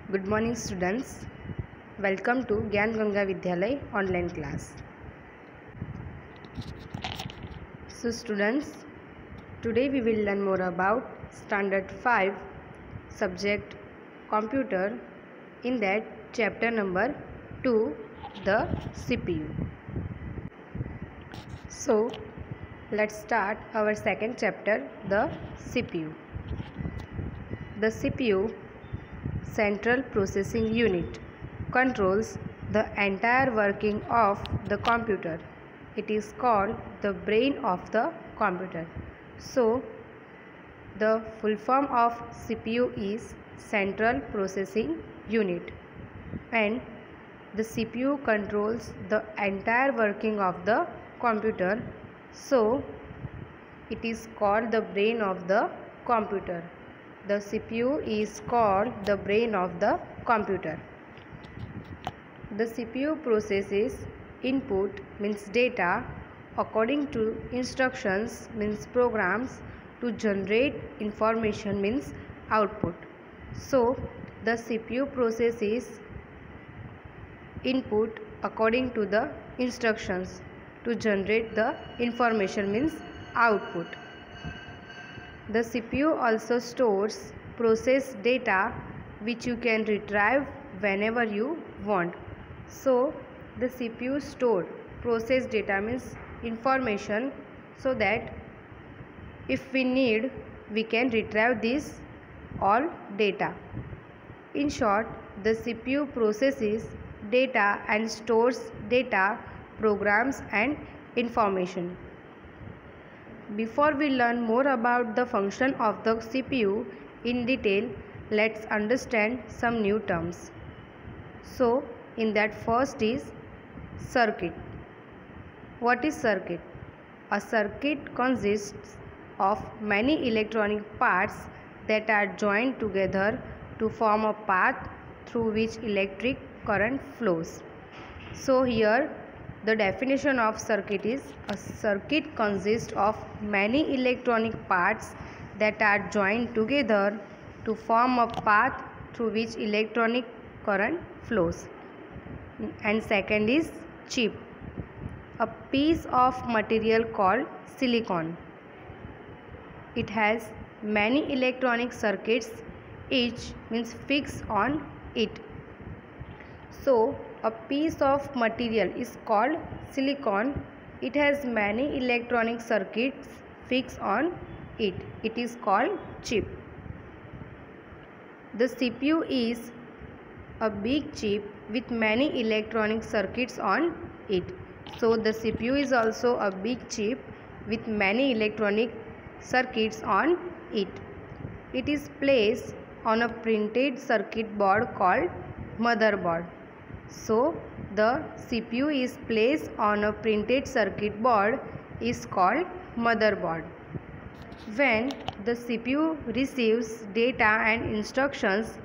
Good morning students. Welcome to Gyan Ganga Vidyalay online class. So students, today we will learn more about standard 5 subject computer, in that chapter number 2, the CPU. So let's start our second chapter, the CPU. The CPU, Central Processing Unit, controls the entire working of the computer. It is called the brain of the computer. So the full form of CPU is Central Processing Unit, and the CPU controls the entire working of the computer. So it is called the brain of the computer. The CPU is called the brain of the computer. The CPU processes input, means data, according to instructions, means programs, to generate information, means output. So the CPU processes input according to the instructions to generate the information, means output. The CPU also stores processed data which you can retrieve whenever you want. So the CPU store processed data, means information, so that if we need, we can retrieve this all data. In short, the CPU processes data and stores data, programs and information. Before we learn more about the function of the CPU in detail, let's understand some new terms. So, in that first is circuit. What is circuit? A circuit consists of many electronic parts that are joined together to form a path through which electric current flows. So here the definition of circuit is: a circuit consists of many electronic parts that are joined together to form a path through which electronic current flows. And second is chip, a piece of material called silicon. It has many electronic circuits, each means fixed on it. So a piece of material is called silicon. It has many electronic circuits fixed on it. It is called chip. The CPU is a big chip with many electronic circuits on it. So the CPU is also a big chip with many electronic circuits on it. It is placed on a printed circuit board called motherboard. So the CPU is placed on a printed circuit board is called motherboard. When the CPU receives data and instructions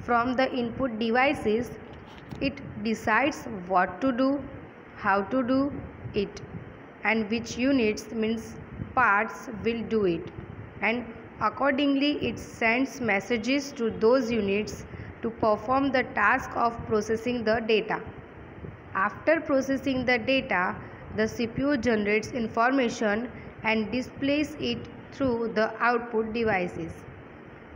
from the input devices, it decides what to do, how to do it, and which units, means parts, will do it, and accordingly it sends messages to those units to perform the task of processing the data. After processing the data, the CPU generates information and displays it through the output devices.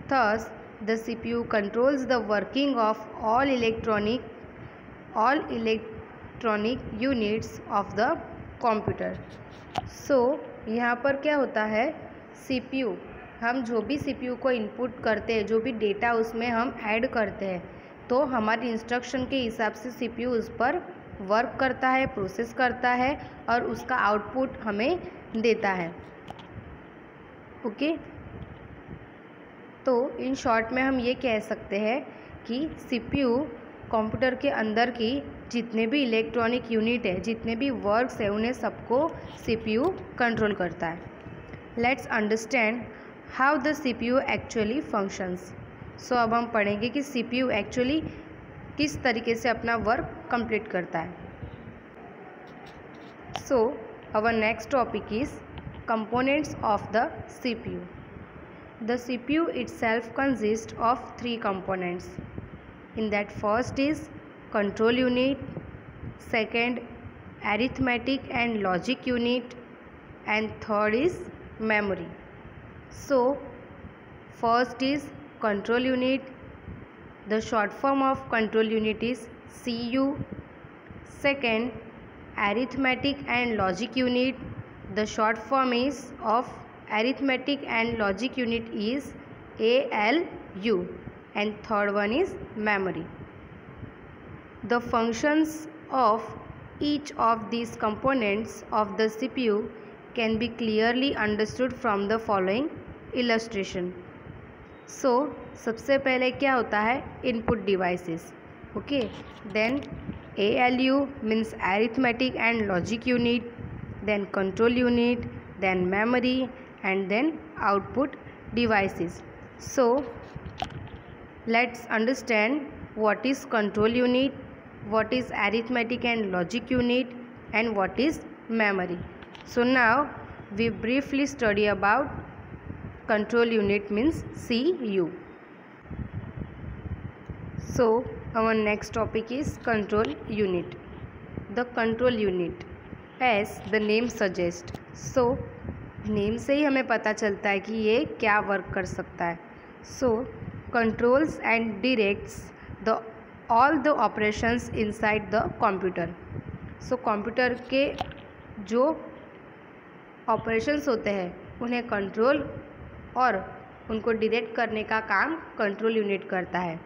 Thus, the CPU controls the working of all electronic units of the computer. So, यहाँ पर क्या होता है, CPU, हम जो भी CPU को input करते हैं, जो भी डेटा उसमें हम ऐड करते हैं, तो हमारी इंस्ट्रक्शन के हिसाब से CPU उस पर वर्क करता है, प्रोसेस करता है और उसका आउटपुट हमें देता है. ओके, तो इन शॉर्ट में हम ये कह सकते हैं कि CPU कंप्यूटर के अंदर की जितने भी इलेक्ट्रॉनिक यूनिट है, जितने भी वर्क्स है, उन्हें सबको CPU कंट्रोल करता है. Let's understand how the CPU actually functions. So अब हम पढ़ेंगे कि CPU एक्चुअली किस तरीके से अपना वर्क कंप्लीट करता है. So our next topic is components of the CPU. The CPU itself consists of three components. In that, first is control unit, second arithmetic and logic unit, and third is memory. So first is control unit. The short form of control unit is CU. Second, arithmetic and logic unit. The short form is of arithmetic and logic unit is ALU. And third one is memory. The functions of each of these components of the CPU can be clearly understood from the following illustration. So सबसे पहले क्या होता है, input devices. Okay, then ALU means arithmetic and logic unit, then control unit, then memory, and then output devices. So let's understand what is control unit, what is arithmetic and logic unit, and what is memory. So now we briefly study about control unit means CU. So our next topic is control unit. The control unit, as the name suggests, so name से ही हमें पता चलता है कि ये क्या work कर सकता है. So controls and directs all the operations inside the computer. So computer के जो ऑपरेशंस होते हैं उन्हें कंट्रोल और उनको डायरेक्ट करने का काम कंट्रोल यूनिट करता है.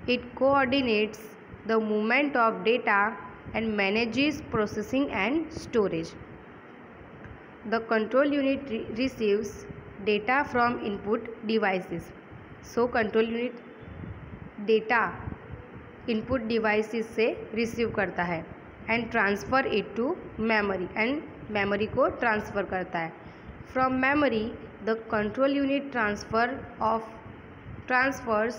It coordinates the movement of data and manages processing and storage. The control unit receives data from input devices. So control unit data input devices से रिसीव करता है and transfer it to memory, and memory को transfer करता है. From memory the control unit transfers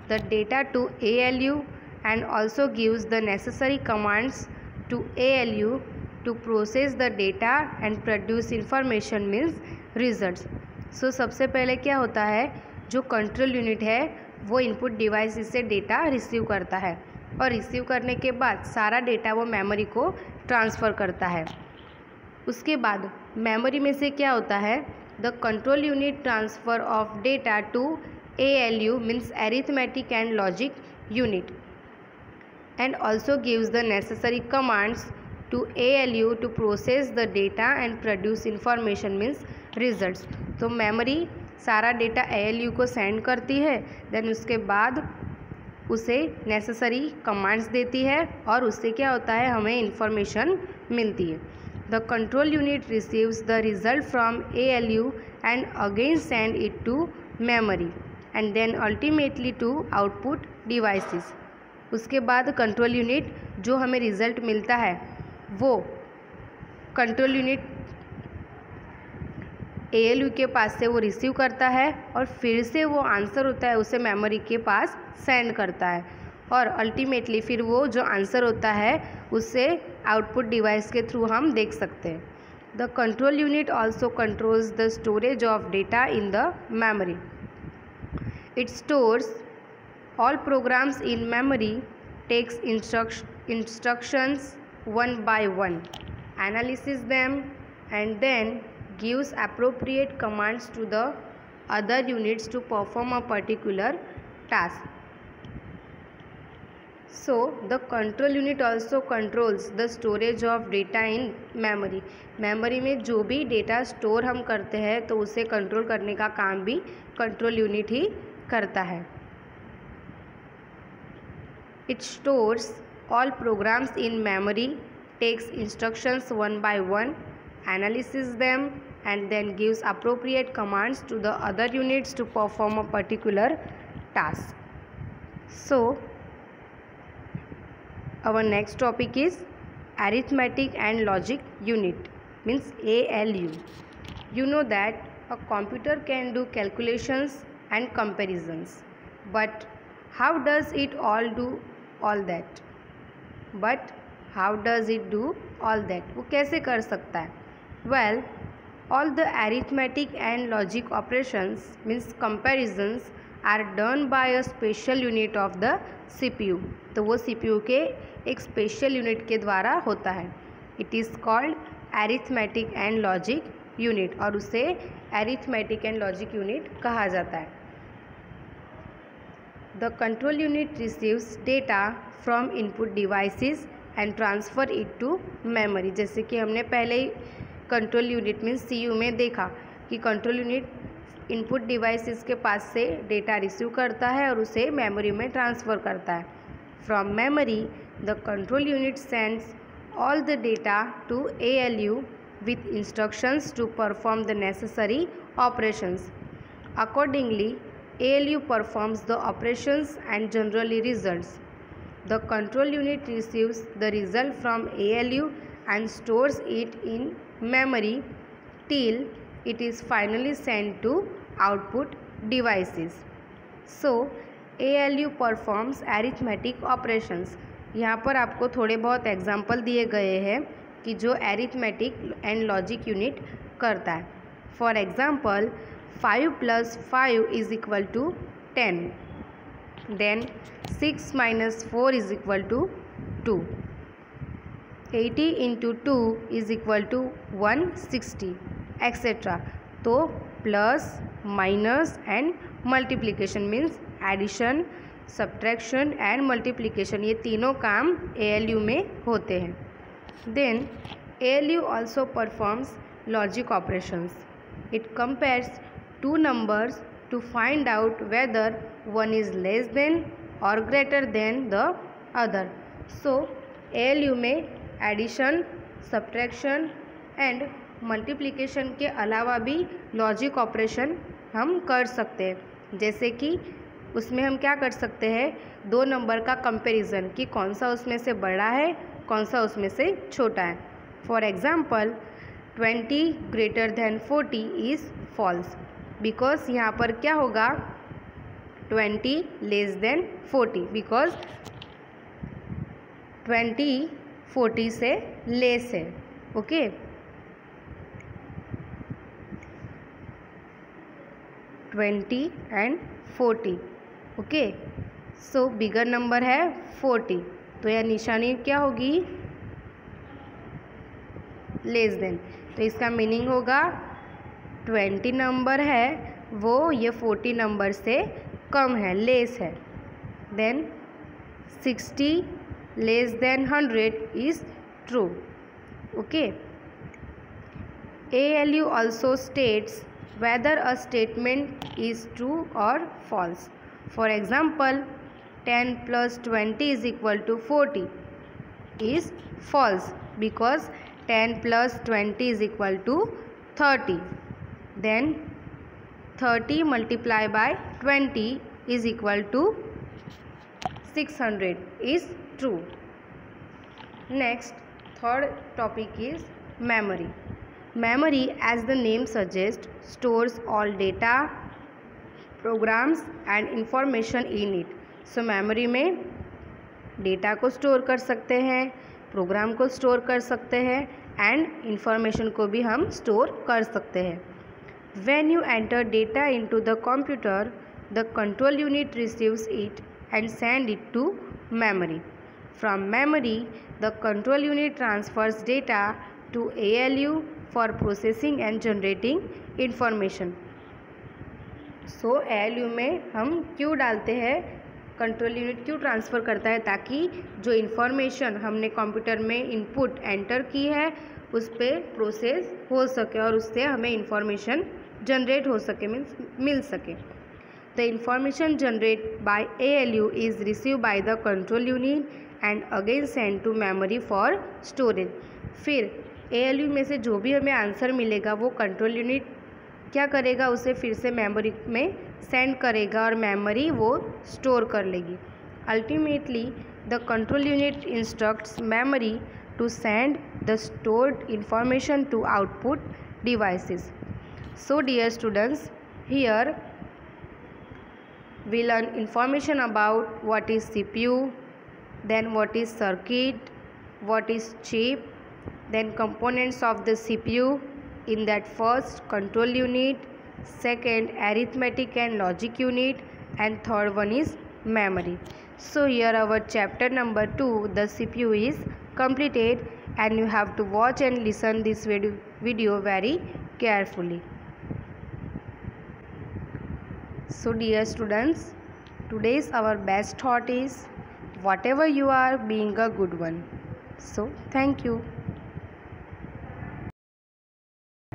the data to ALU and also gives the necessary commands to ALU to process the data and produce information means results. So सबसे पहले क्या होता है, जो control unit है वो इनपुट डिवाइस से data receive करता है और रिसीव करने के बाद सारा डेटा वो मेमोरी को ट्रांसफ़र करता है. उसके बाद मेमोरी में से क्या होता है, the control unit transfer of data to ALU means arithmetic and logic unit and also gives the necessary commands to ALU to process the data and produce information means results. तो memory सारा data ALU को send करती है, then उसके बाद उसे necessary commands देती है और उससे क्या होता है, हमें इंफॉर्मेशन मिलती है. The control unit receives the result from ALU and again send it to memory and then ultimately to output devices. उसके बाद कंट्रोल यूनिट जो हमें रिज़ल्ट मिलता है वो कंट्रोल यूनिट ALU के पास से वो रिसीव करता है और फिर से वो आंसर होता है उसे मेमोरी के पास सेंड करता है और अल्टीमेटली फिर वो जो आंसर होता है उससे आउटपुट डिवाइस के थ्रू हम देख सकते हैं. The control unit also controls the storage of data in the memory. It stores all programs in memory, takes instructions one by one, analyzes them, and then gives appropriate commands to the other units to perform a particular task. So the control unit also controls the storage of data in memory. Memory में जो भी data store हम करते हैं तो उसे control करने का काम भी कंट्रोल यूनिट ही करता है. It stores all programs in memory, takes instructions one by one, analyzes them, and then gives appropriate commands to the other units to perform a particular task. So our next topic is arithmetic and logic unit means ALU. You know that a computer can do calculations and comparisons, but how does it all do all that? But how does it do all that? वो कैसे कर सकता है? Well, all the arithmetic and logic operations means comparisons are done by a special unit of the CPU। तो वो CPU के एक special unit के द्वारा होता है। It is called arithmetic and logic unit, और उसे एरिथमेटिक एंड लॉजिक यूनिट कहा जाता है। The control unit receives data from input devices and transfer it to memory. जैसे कि हमने पहले ही कंट्रोल यूनिट मीन्स CPU में देखा कि कंट्रोल यूनिट इनपुट डिवाइसेस के पास से डेटा रिसीव करता है और उसे मेमोरी में ट्रांसफ़र करता है। From memory the control unit sends all the data to ALU with instructions to perform the necessary operations. Accordingly, ALU performs the operations and generally results. The control unit receives the result from ALU and stores it in memory till it is finally sent to output devices. So, ALU performs arithmetic operations. यहाँ पर आपको थोड़े बहुत example दिए गए हैं कि जो एरिथमेटिक एंड लॉजिक यूनिट करता है। For example 5 + 5 = 10, then 6 - 4 = 2, 80 × 2 = 160 etcetera. तो plus minus and multiplication means addition, subtraction and multiplication, ये तीनों काम ALU में होते हैं। Then ALU also performs logic operations. It compares two numbers to find out whether one is less than और greater than the other. So ALU में addition, subtraction and multiplication के अलावा भी लॉजिक ऑपरेशन हम कर सकते हैं। जैसे कि उसमें हम क्या कर सकते हैं, दो नंबर का कंपैरिजन कि कौन सा उसमें से बड़ा है, कौन सा उसमें से छोटा है। For example 20 > 40 is false, because यहाँ पर क्या होगा 20 < 40, बिकॉज 20 40 से लेस है। Okay, twenty and 40। Okay, so bigger number है 40, तो यह निशानी क्या होगी लेस देन। तो इसका मीनिंग होगा 20 नंबर है वो ये 40 नंबर से कम है, लेस है। Then 60 < 100 is true. Okay, ALU also states whether a statement is true or false. For example, 10 + 20 = 40 is false because 10 + 20 = 30. Then 30 × 20 = 600 is true. Next, third topic is memory. Memory, as the name suggests, stores all data, programs and information in it. So memory में data को store कर सकते हैं, programme को store कर सकते हैं and information को भी हम स्टोर कर सकते हैं। When you enter data into the computer, the control unit receives it and send it to memory. From memory, the control unit transfers data to ALU for processing and generating information. So ALU में हम क्यों डालते हैं, control unit क्यों transfer करता है, ताकि जो इन्फॉर्मेशन हमने कंप्यूटर में इनपुट एंटर की है उस पर प्रोसेस हो सके और उससे हमें इंफॉर्मेशन जनरेट हो सके, मीन्स मिल सके। The information generate by ALU is receive by the control unit and again send to memory for storage. फिर ALU में से जो भी हमें आंसर मिलेगा वो कंट्रोल यूनिट क्या करेगा, उसे फिर से मेमोरी में सेंड करेगा और मेमोरी वो स्टोर कर लेगी। Ultimately the control unit instructs memory to send the stored information to output devices. So dear students, here we learn information about what is CPU, then what is circuit, what is chip, then components of the CPU. In that, first control unit, second arithmetic and logic unit, and third one is memory. So here our chapter number 2, the CPU, is completed, and you have to watch and listen this video very carefully. So dear students, today's our best thought is whatever you are, being a good one. So thank you.